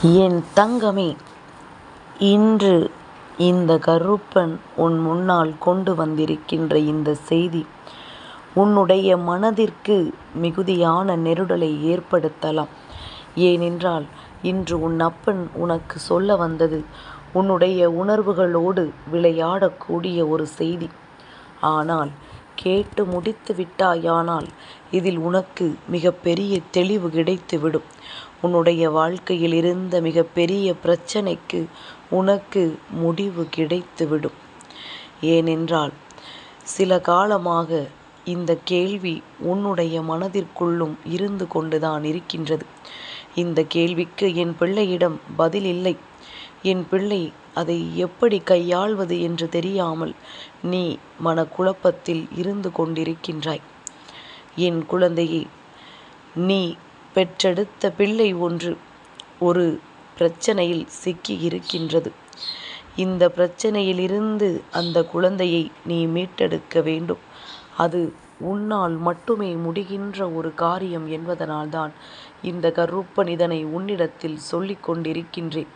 என் தங்கமே, இன்று இந்த கருப்பன் உன் முன்னால் கொண்டு வந்திருக்கின்ற இந்த செய்தி உன்னுடைய மனதிற்கு மிகுதியான நெருடலை ஏற்படுத்தலாம். ஏனென்றால் இன்று உன் அப்பன் உனக்கு சொல்ல வந்தது உன்னுடைய உணர்வுகளோடு விளையாடக்கூடிய ஒரு செய்தி. ஆனால் கேட்டு முடித்து விட்டாயானால் இதில் உனக்கு மிகப்பெரிய தெளிவு கிடைத்துவிடும். உன்னுடைய வாழ்க்கையில் இருந்த மிகப்பெரிய பிரச்சனைக்கு உனக்கு முடிவு கிடைத்துவிடும். ஏனென்றால் சில காலமாக இந்த கேள்வி உன்னுடைய மனதிற்குள்ளும் இருந்து கொண்டுதான் இருக்கின்றது. இந்த கேள்விக்கு என் பிள்ளையிடம் பதில் இல்லை. என் பிள்ளை அதை எப்படி கையாள்வது என்று தெரியாமல் நீ மனக்குழப்பத்தில் இருந்து கொண்டிருக்கின்றாய். என் குழந்தையே, நீ பெற்றெடுத்த பிள்ளை ஒன்று ஒரு பிரச்சனையில் சிக்கி இருக்கின்றது. இந்த பிரச்சனையிலிருந்து அந்த குழந்தையை நீ மீட்டெடுக்க வேண்டும். அது உன்னால் மட்டுமே முடிகின்ற ஒரு காரியம் என்பதனால்தான் இந்த கருப்பன் இதனை உன்னிடத்தில் சொல்லிக் கொண்டிருக்கின்றேன்.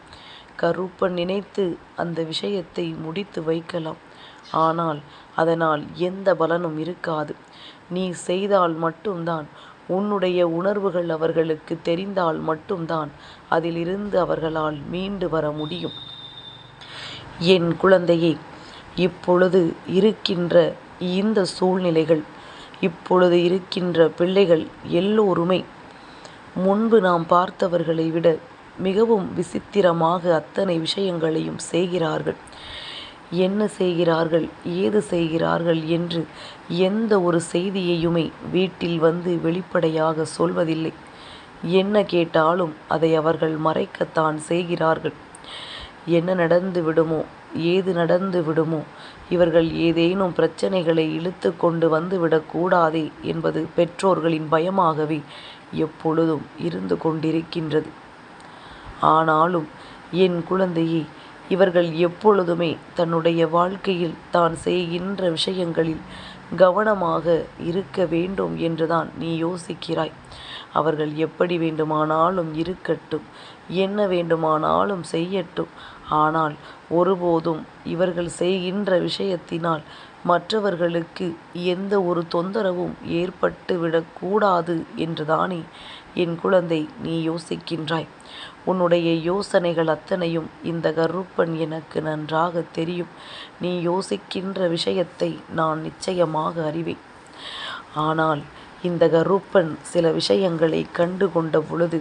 கருப்பன் நினைத்து அந்த விஷயத்தை முடித்து வைக்கலாம். ஆனால் அதனால் எந்த பலனும் இருக்காது. நீ செய்தால் மட்டும்தான், உன்னுடைய உணர்வுகள் அவர்களுக்கு தெரிந்தால் மட்டும்தான் அதிலிருந்து அவர்களால் மீண்டு வர முடியும். என் குழந்தையே, இப்பொழுது இருக்கின்ற இந்த சூழ்நிலைகள், இப்பொழுது இருக்கின்ற பிள்ளைகள் எல்லோருமே முன்பு நாம் பார்த்தவர்களை விட மிகவும் விசித்திரமாக அத்தனை விஷயங்களையும் செய்கிறார்கள். என்ன செய்கிறார்கள், ஏது செய்கிறார்கள் என்று எந்த ஒரு செய்தியையுமே வீட்டில் வந்து வெளிப்படையாக சொல்வதில்லை. என்ன கேட்டாலும் அதை அவர்கள் மறைக்கத்தான் செய்கிறார்கள். என்ன நடந்து விடுமோ, ஏது நடந்து விடுமோ, இவர்கள் ஏதேனும் பிரச்சனைகளை இழுத்து கொண்டு வந்து விடக்கூடாதே என்பது பெற்றோர்களின் பயமாகவே எப்பொழுதும் இருந்து கொண்டிருக்கின்றது. ஆனாலும் என் குழந்தையே, இவர்கள் எப்பொழுதுமே தன்னுடைய வாழ்க்கையில் தான் செய்கின்ற விஷயங்களில் கவனமாக இருக்க வேண்டும் என்றுதான் நீ யோசிக்கிறாய். அவர்கள் எப்படி வேண்டுமானாலும் இருக்கட்டும், என்ன வேண்டுமானாலும் செய்யட்டும். ஆனால் ஒருபோதும் இவர்கள் செய்கின்ற விஷயத்தினால் மற்றவர்களுக்கு எந்த ஒரு தொந்தரவும் ஏற்பட்டு விடக்கூடாது என்றுதானே என் குழந்தை நீ யோசிக்கின்றாய். உன்னுடைய யோசனைகள் அத்தனையும் இந்த கருப்பன் எனக்கு நன்றாக தெரியும். நீ யோசிக்கின்ற விஷயத்தை நான் நிச்சயமாக அறிவேன். ஆனால் இந்த கருப்பன் சில விஷயங்களை கண்டு கொண்ட பொழுது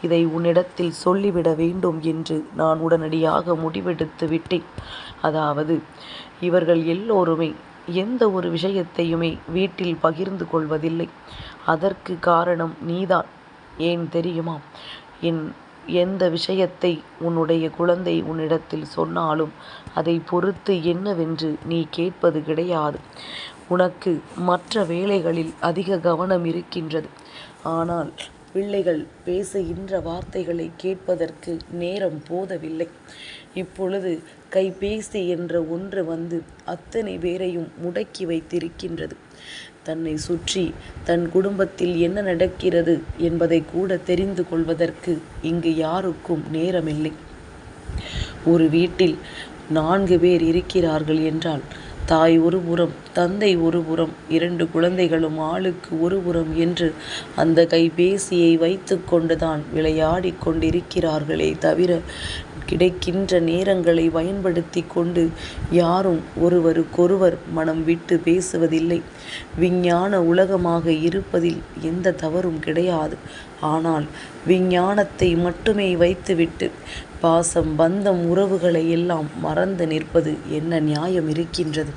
இதை உன்னிடத்தில் சொல்லிவிட வேண்டும் என்று நான் உடனடியாக முடிவெடுத்து விட்டேன். அதாவது, இவர்கள் எல்லோருமே எந்த ஒரு விஷயத்தையுமே வீட்டில் பகிர்ந்து கொள்வதில்லை. அதற்கு காரணம் நீதான். ஏன் தெரியுமா? எந்த விஷயத்தை உன்னுடைய குழந்தை உன்னிடத்தில் சொன்னாலும் அதை பொறுத்து என்னவென்று நீ கேட்பது கிடையாது. உனக்கு மற்ற வேலைகளில் அதிக கவனம் இருக்கின்றது. ஆனால் பிள்ளைகள் பேசுகின்ற வார்த்தைகளை கேட்பதற்கு நேரம் போதவில்லை. இப்பொழுது கைபேசி என்ற ஒன்று வந்து அத்தனை பேரையும் முடக்கி வைத்திருக்கின்றது. தன்னை சுற்றி தன் குடும்பத்தில் என்ன நடக்கிறது என்பதை கூட தெரிந்து கொள்வதற்கு இங்கு யாருக்கும் நேரமில்லை. ஒரு வீட்டில் 4 பேர் இருக்கிறார்கள் என்றால் தாய் ஒரு புறம், தந்தை ஒரு புறம், 2 குழந்தைகளும் ஆளுக்கு ஒரு புறம் என்று அந்த கைபேசியை வைத்து கொண்டுதான் விளையாடி கொண்டிருக்கிறார்களே தவிர கிடைக்கின்ற நேரங்களை பயன்படுத்தி கொண்டு யாரும் ஒருவருக்கொருவர் மனம் விட்டு பேசுவதில்லை. விஞ்ஞான உலகமாக இருப்பதில் எந்த தவறும் கிடையாது. ஆனால் விஞ்ஞானத்தை மட்டுமே வைத்துவிட்டு பாசம், பந்தம், உறவுகளை எல்லாம் மறந்து நிற்பது என்ன நியாயம் இருக்கின்றது?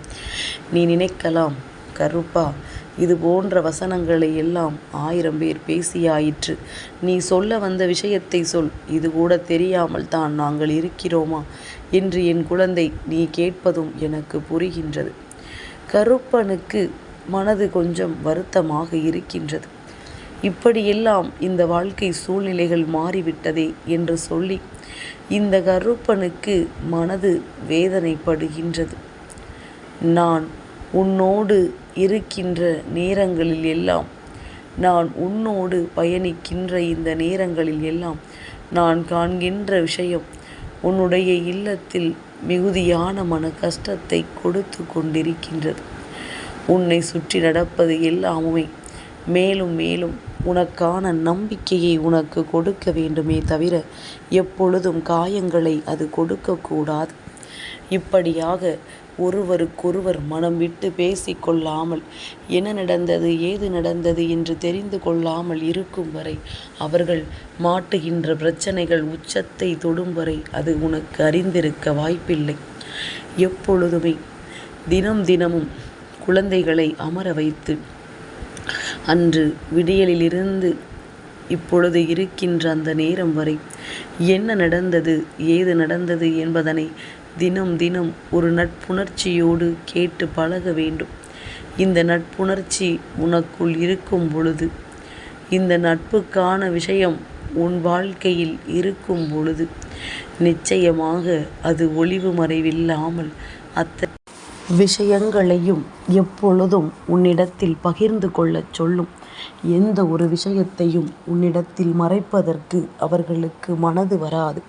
நீ நினைக்கலாம், கருப்பா, இது போன்ற வசனங்களை எல்லாம் 1000 பேர் பேசியாயிற்று. நீ சொல்ல வந்த விஷயத்தை சொல். இது கூட தெரியாமல் தான் நாங்கள் இருக்கிறோமா என்று என் குழந்தை நீ கேட்பதும் எனக்கு புரிகின்றது. கருப்பனுக்கு மனது கொஞ்சம் வருத்தமாக இருக்கின்றது. இப்படியெல்லாம் இந்த வாழ்க்கை சூழ்நிலைகள் மாறிவிட்டதே என்று சொல்லி இந்த கருப்பனுக்கு மனது வேதனைப்படுகின்றது. நான் உன்னோடு இருக்கின்ற நேரங்களில் எல்லாம், நான் உன்னோடு பயணிக்கின்ற இந்த நேரங்களில் எல்லாம் நான் காண்கின்ற விஷயம் உன்னுடைய இல்லத்தில் மிகுதியான மன கஷ்டத்தை கொடுத்து கொண்டிருக்கின்றது. உன்னை சுற்றி நடப்பது எல்லாமுமே மேலும் மேலும் உனக்கான நம்பிக்கையை உனக்கு கொடுக்க வேண்டுமே தவிர எப்பொழுதும் காயங்களை அது கொடுக்கக்கூடாது. இப்படியாக ஒருவருக்கொருவர் மனம் விட்டு பேசிக்கொள்ளாமல் என்ன நடந்தது ஏது நடந்தது என்று தெரிந்து கொள்ளாமல் இருக்கும் வரை, அவர்கள் மாட்டுகின்ற பிரச்சனைகள் உச்சத்தை தொடும் வரை அது உனக்கு அறிந்திருக்க வாய்ப்பில்லை. எப்பொழுதுமே தினமும் குழந்தைகளை அமர வைத்து அன்று விடியலிலிருந்து இப்பொழுது இருக்கின்ற அந்த நேரம் வரை என்ன நடந்தது ஏது நடந்தது என்பதனை தினம் ஒரு நட்புணர்ச்சியோடு கேட்டு பழக வேண்டும். இந்த நட்புணர்ச்சி உனக்குள் இருக்கும் பொழுது, இந்த நட்புக்கான விஷயம் உன் வாழ்க்கையில் இருக்கும் பொழுது நிச்சயமாக அது ஒளிவு மறைவில்லாமல் அத்தனை விஷயங்களையும் எப்பொழுதும் உன்னிடத்தில் பகிர்ந்து கொள்ளச் சொல்லும். எந்த ஒரு விஷயத்தையும் உன்னிடத்தில் மறைப்பதற்கு அவர்களுக்கு மனது வராது.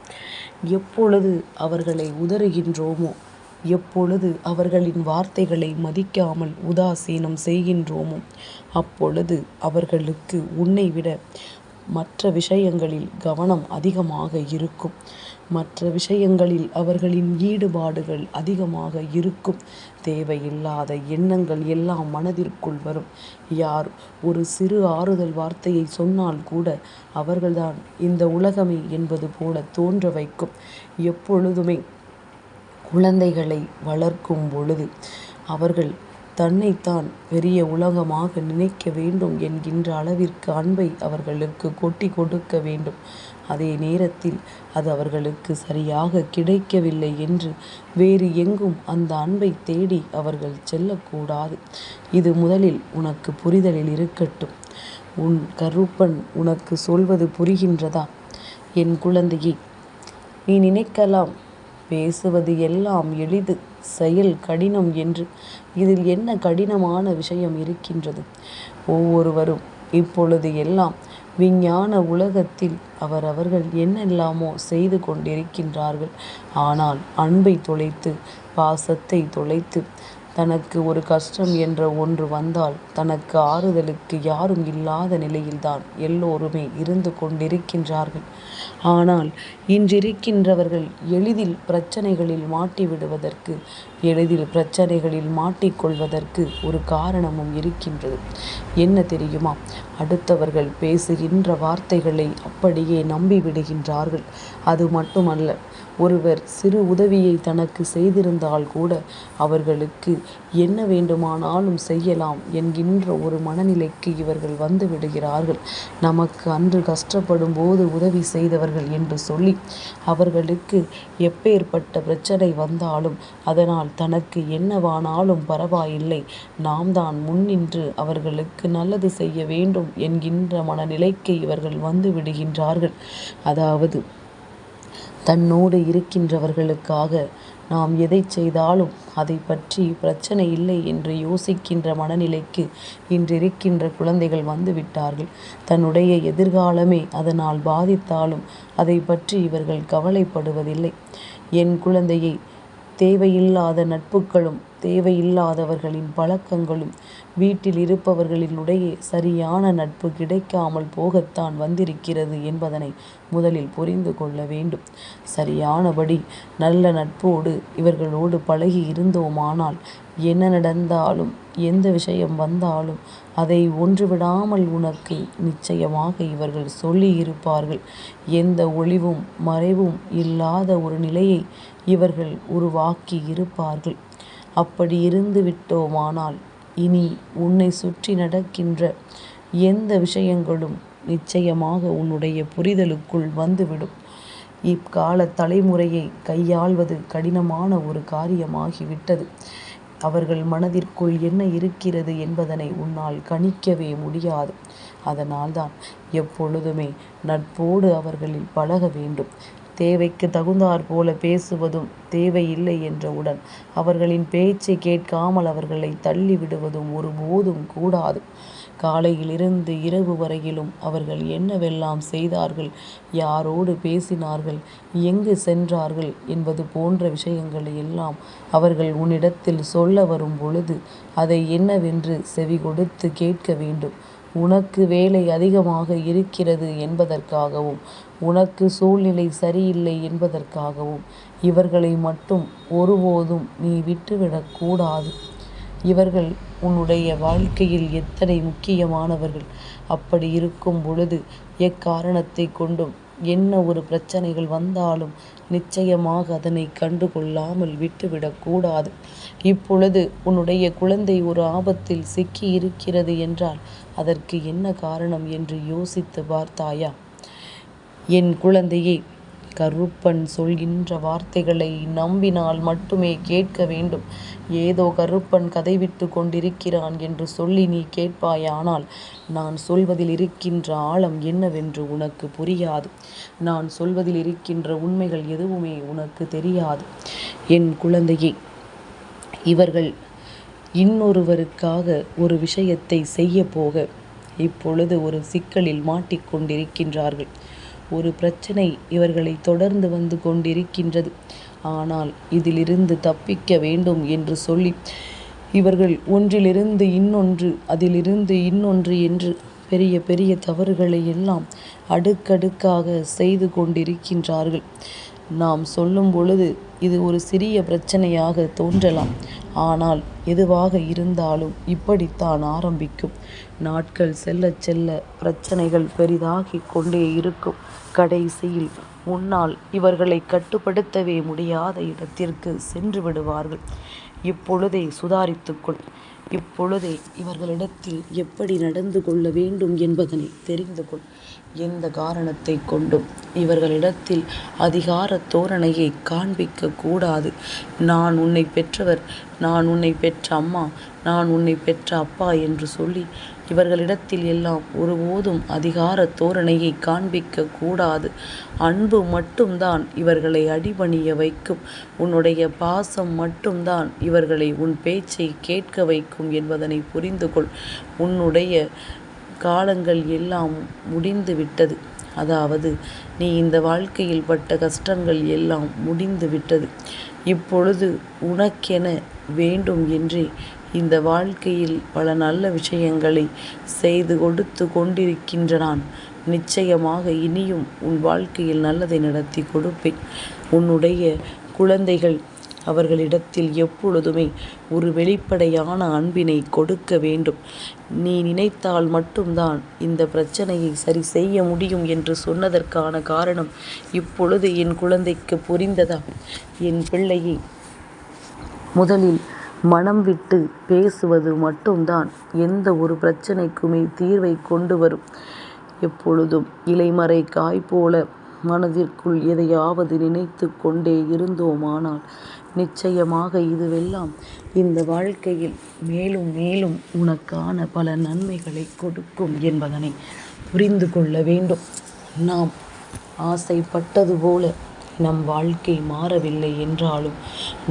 எப்பொழுது அவர்களை உதறுகின்றோமோ, எப்பொழுது அவர்களின் வார்த்தைகளை மதிக்காமல் உதாசீனம் செய்கின்றோமோ, அப்பொழுது அவர்களுக்கு உன்னை விட மற்ற விஷயங்களில் கவனம் அதிகமாக இருக்கும். மற்ற விஷயங்களில் அவர்களின் ஈடுபாடுகள் அதிகமாக இருக்கும். தேவையில்லாத எண்ணங்கள் எல்லாம் மனதிற்குள் வரும். யார் ஒரு சிறு ஆறுதல் வார்த்தையை சொன்னால் கூட அவர்கள்தான் இந்த உலகமே என்பது போல தோன்ற வைக்கும். எப்பொழுதுமே குழந்தைகளை வளர்க்கும் பொழுது அவர்கள் தன்னைத்தான் பெரிய உலகமாக நினைக்க வேண்டும் என்கின்ற அளவிற்கு அன்பை அவர்களுக்கு கொட்டி கொடுக்க வேண்டும். அதே நேரத்தில் அது அவர்களுக்கு சரியாக கிடைக்கவில்லை என்று வேறு எங்கும் அந்த அன்பை தேடி அவர்கள் செல்லக்கூடாது. இது முதலில் உனக்கு புரிதலில் இருக்கட்டும். உன் கருப்பன் உனக்கு சொல்வது புரிகின்றதா? என் குழந்தையே, நீ நினைக்கலாம் பேசுவது எல்லாம் எளிது, செயல் கடினம் என்று. இதில் என்ன கடினமான விஷயம் இருக்கின்றது? ஒவ்வொருவரும் இப்பொழுது எல்லாம் விஞ்ஞான உலகத்தில் அவர்கள் என்னெல்லாமோ செய்து கொண்டிருக்கின்றார்கள். ஆனால் அன்பை தொலைத்து, பாசத்தை தொலைத்து, தனக்கு ஒரு கஷ்டம் என்ற ஒன்று வந்தால் தனக்கு ஆறுதலுக்கு யாரும் இல்லாத நிலையில்தான் எல்லோருமே இருந்து கொண்டிருக்கின்றார்கள். ஆனால் இன்றிருக்கின்றவர்கள் எளிதில் பிரச்சனைகளில் மாட்டிவிடுவதற்கு, எளிதில் பிரச்சனைகளில் மாட்டிக்கொள்வதற்கு ஒரு காரணமும் இருக்கின்றது. என்ன தெரியுமா? அடுத்தவர்கள் பேசுகின்ற வார்த்தைகளை அப்படியே நம்பிவிடுகின்றார்கள். அது மட்டுமல்ல, ஒருவர் சிறு உதவியை தனக்கு செய்திருந்தால் கூட அவர்களுக்கு என்ன வேண்டுமானாலும் செய்யலாம் என்கின்ற ஒரு மனநிலைக்கு இவர்கள் வந்து விடுகிறார்கள். நமக்கு அன்று கஷ்டப்படும் போது உதவி செய்தவர்கள் என்று சொல்லி அவர்களுக்கு எப்பேற்பட்ட பிரச்சனை வந்தாலும் அதனால் தனக்கு என்னவானாலும் பரவாயில்லை, நாம் தான் முன்னின்று அவர்களுக்கு நல்லது செய்ய வேண்டும் என்கின்ற மனநிலைக்கு இவர்கள் வந்து விடுகின்றார்கள். அதாவது தன்னோடு இருக்கின்றவர்களுக்காக நாம் எதை செய்தாலும் அதை பற்றி பிரச்சனை இல்லை என்று யோசிக்கின்ற மனநிலைக்கு இன்றிருக்கின்ற குழந்தைகள் வந்து விட்டார்கள். தன்னுடைய எதிர்காலமே அதனால் பாதித்தாலும் அதை பற்றி இவர்கள் கவலைப்படுவதில்லை. என் குழந்தையை, தேவையில்லாத நட்புகளும் தேவையில்லாதவர்களின் பழக்கங்களும் வீட்டில் இருப்பவர்களினுடைய சரியான நட்பு கிடைக்காமல் போகத்தான் வந்திருக்கிறது என்பதனை முதலில் புரிந்து கொள்ள வேண்டும். சரியானபடி நல்ல நட்போடு இவர்களோடு பழகி இருந்தோமானால் என்ன நடந்தாலும் எந்த விஷயம் வந்தாலும் அதை ஒன்றுவிடாமல் உனக்கு நிச்சயமாக இவர்கள் சொல்லி இருப்பார்கள். எந்த ஒளிவும் மறைவும் இல்லாத ஒரு நிலையை இவர்கள் உருவாக்கி இருப்பார்கள். அப்படி இருந்து விட்டோமானால் இனி உன்னை சுற்றி நடக்கின்ற எந்த விஷயங்களும் நிச்சயமாக உன்னுடைய புரிதலுக்குள் வந்துவிடும். இக்கால தலைமுறையை கையாள்வது கடினமான ஒரு காரியமாகிவிட்டது. அவர்கள் மனதிற்குள் என்ன இருக்கிறது என்பதனை உன்னால் கணிக்கவே முடியாது. அதனால்தான் எப்பொழுதுமே நட்போடு அவர்களில் பழக வேண்டும். தேவைக்கு தகுந்தாற் போல பேசுவதும், தேவையில்லை என்றவுடன் அவர்களின் பேச்சை கேட்காமல் அவர்களை தள்ளி விடுவதும் ஒருபோதும் கூடாது. காலையிலிருந்து இரவு வரையிலும் அவர்கள் என்னவெல்லாம் செய்தார்கள், யாரோடு பேசினார்கள், எங்கு சென்றார்கள் என்பது போன்ற விஷயங்களை எல்லாம் அவர்கள் உன்னிடத்தில் சொல்ல வரும் பொழுது அதை என்னவென்று செவி கொடுத்து கேட்க வேண்டும். உனக்கு வேலை அதிகமாக இருக்கிறது என்பதற்காகவும், உனக்கு சூழ்நிலை சரியில்லை என்பதற்காகவும் இவர்களை மட்டும் ஒருபோதும் நீ விட்டுவிடக்கூடாது. இவர்கள் உன்னுடைய வாழ்க்கையில் எத்தனை முக்கியமானவர்கள். அப்படி இருக்கும் பொழுது எக்காரணத்தை கொண்டும் என்ன ஒரு பிரச்சனைகள் வந்தாலும் நிச்சயமாக அதனை கண்டுகொள்ளாமல் விட்டுவிடக்கூடாது. இப்பொழுது உன்னுடைய குழந்தை ஒரு ஆபத்தில் சிக்கி இருக்கிறது என்றால் அதற்கு என்ன காரணம் என்று யோசித்து பார்த்தாயா? என் குழந்தையே, கருப்பன் சொல்கின்ற வார்த்தைகளை நம்பினால் மட்டுமே கேட்க வேண்டும். ஏதோ கருப்பன் கதை விட்டு கொண்டிருக்கிறான் என்று சொல்லி நீ கேட்பாயானால் நான் சொல்வதில் இருக்கின்ற ஆழம் என்னவென்று உனக்கு புரியாது. நான் சொல்வதில் இருக்கின்ற உண்மைகள் எதுவுமே உனக்கு தெரியாது. என் குழந்தையே, இவர்கள் இன்னொருவருக்காக ஒரு விஷயத்தை செய்ய போக இப்பொழுது ஒரு சிக்கலில் மாட்டிக்கொண்டிருக்கின்றார்கள். ஒரு பிரச்சனை இவர்களை தொடர்ந்து வந்து கொண்டிருக்கின்றது. ஆனால் இதிலிருந்து தப்பிக்க வேண்டும் என்று சொல்லி இவர்கள் ஒன்றிலிருந்து இன்னொன்று, அதிலிருந்து இன்னொன்று என்று பெரிய பெரிய தவறுகளை எல்லாம் அடுக்கடுக்காக செய்து கொண்டிருக்கின்றார்கள். நாம் சொல்லும் பொழுது இது ஒரு சிறிய பிரச்சனையாக தோன்றலாம். ஆனால் எதுவாக இருந்தாலும் இப்படித்தான் ஆரம்பிக்கும். நாட்கள் செல்ல செல்ல பிரச்சனைகள் பெரிதாகிக் கொண்டே இருக்கும். கடைசியில் முன்னால் இவர்களை கட்டுப்படுத்தவே முடியாத இடத்திற்கு சென்று விடுவார்கள். இப்பொழுதே சுதாரித்துக்கொள். இப்பொழுதே இவர்களிடத்தில் எப்படி நடந்து கொள்ள வேண்டும் என்பதனை தெரிந்து கொள். எந்த காரணத்தை கொண்டும் இவர்களிடத்தில் அதிகார தோரணையை காண்பிக்க கூடாது. நான் உன்னை பெற்றவர், நான் உன்னை பெற்ற அம்மா, நான் உன்னை பெற்ற அப்பா என்று சொல்லி இவர்களிடத்தில் எல்லாம் ஒருபோதும் அதிகார தோரணையை காண்பிக்க கூடாது. அன்பு மட்டும்தான் இவர்களை அடிபணிய வைக்கும். உன்னுடைய பாசம் மட்டும்தான் இவர்களை உன் பேச்சை கேட்க வைக்கும் என்பதனை புரிந்து கொள். உன்னுடைய காலங்கள் எல்லாம் முடிந்து விட்டது. அதாவது நீ இந்த வாழ்க்கையில் பட்ட கஷ்டங்கள் எல்லாம் முடிந்து விட்டது. இப்பொழுது உனக்கென வேண்டும் என்றே இந்த வாழ்க்கையில் பல நல்ல விஷயங்களை செய்து கொடுத்து கொண்டிருக்கின்ற நான் நிச்சயமாக இனியும் உன் வாழ்க்கையில் நல்லதை நடத்தி கொடுப்பேன். உன்னுடைய குழந்தைகள் அவர்களிடத்தில் எப்பொழுதுமே ஒரு வெளிப்படையான அன்பினை கொடுக்க வேண்டும். நீ நினைத்தால் மட்டும்தான் இந்த பிரச்சனையை சரி செய்ய முடியும் என்று சொன்னதற்கான காரணம் இப்பொழுது என் குழந்தைக்கு புரிந்ததா? என் பிள்ளையை, முதலில் மனம் விட்டு பேசுவது மட்டும்தான் எந்த ஒரு பிரச்சனைக்குமே தீர்வை கொண்டு வரும். எப்பொழுதும் இலைமறை காய் போல மனதிற்குள் எதையாவது நினைத்து கொண்டே இருந்தோமானால் நிச்சயமாக இதுவெல்லாம் இந்த வாழ்க்கையில் மேலும் மேலும் உனக்கான பல நன்மைகளை கொடுக்கும் என்பதனை புரிந்து கொள்ள வேண்டும். நாம் ஆசைப்பட்டது போல நம் வாழ்க்கை மாறவில்லை என்றாலும்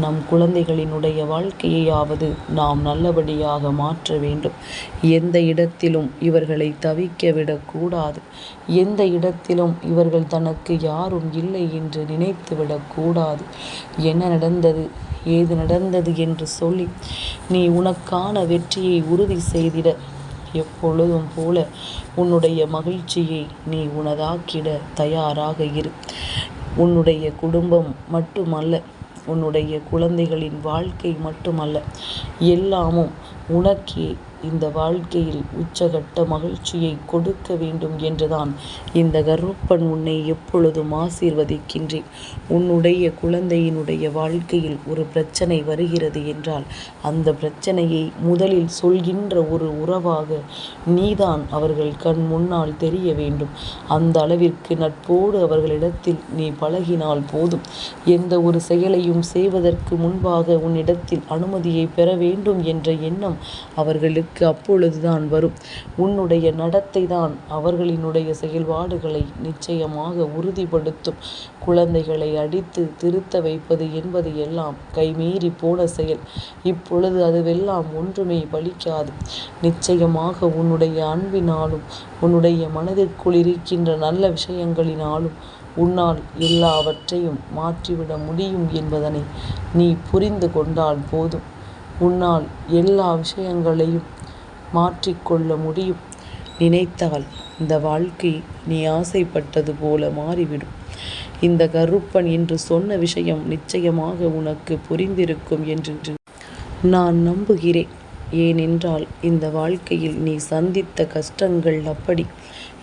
நம் குழந்தைகளினுடைய வாழ்க்கையையாவது நாம் நல்லபடியாக மாற்ற வேண்டும். எந்த இடத்திலும் இவர்களை தவிக்க விடக்கூடாது. எந்த இடத்திலும் இவர்கள் தனக்கு யாரும் இல்லை என்று நினைத்து விடக்கூடாது. என்ன நடந்தது, ஏது நடந்தது என்று சொல்லி நீ உனக்கான வெற்றியை உறுதி செய்திட எப்பொழுதும் போல உன்னுடைய மகிழ்ச்சியை நீ உனதாக்கிட தயாராக இரு. உன்னுடைய குடும்பம் மட்டுமல்ல, உன்னுடைய குழந்தைகளின் வாழ்க்கை மட்டுமல்ல, எல்லாமும் உனக்கே இந்த வாழ்க்கையில் உச்சகட்ட மகிழ்ச்சியை கொடுக்க வேண்டும் என்றுதான் இந்த கருப்பன் உன்னை எப்பொழுதும் ஆசீர்வதிக்கின்றேன். உன்னுடைய குழந்தையினுடைய வாழ்க்கையில் ஒரு பிரச்சனை வருகிறது என்றால் அந்த பிரச்சனையை முதலில் சொல்கின்ற ஒரு உறவாக நீதான் அவர்கள் கண் முன்னால் தெரிய வேண்டும். அந்த அளவிற்கு நட்போடு அவர்களிடத்தில் நீ பழகினால் போதும். எந்த ஒரு செயலையும் செய்வதற்கு முன்பாக உன்னிடத்தில் அனுமதியை பெற வேண்டும் என்ற எண்ணம் அவர்களுக்கு உனக்கு அப்பொழுதுதான் வரும். உன்னுடைய நடத்தை தான் அவர்களினுடைய செயல்பாடுகளை நிச்சயமாக உறுதிப்படுத்தும். குழந்தைகளை அடித்து திருத்த வைப்பது என்பது எல்லாம் கைமீறி போன செயல். இப்பொழுது அதுவெல்லாம் ஒன்றுமே பலிக்காது. நிச்சயமாக உன்னுடைய அன்பினாலும் உன்னுடைய மனதிற்குள் இருக்கின்ற நல்ல விஷயங்களினாலும் உன்னால் எல்லாவற்றையும் மாற்றிவிட முடியும் என்பதனை நீ புரிந்து கொண்டால் போதும். உன்னால் எல்லா விஷயங்களையும் மாற்றிக்கொள்ள முடியும். நினைத்தால் இந்த வாழ்க்கை நீ ஆசைப்பட்டது போல மாறிவிடும். இந்த கருப்பன் என்று சொன்ன விஷயம் நிச்சயமாக உனக்கு புரிந்திருக்கும் என்று நான் நம்புகிறேன். ஏனென்றால் இந்த வாழ்க்கையில் நீ சந்தித்த கஷ்டங்கள் அப்படி.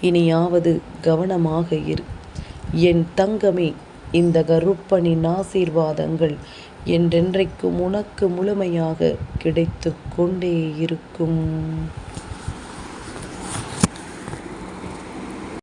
இனியாவது கவனமாக இரு என் தங்கமே. இந்த கருப்பனின் ஆசீர்வாதங்கள் என்றென்றைக்கும் உனக்கு முழுமையாக கிடைத்து கொண்டே இருக்கும்.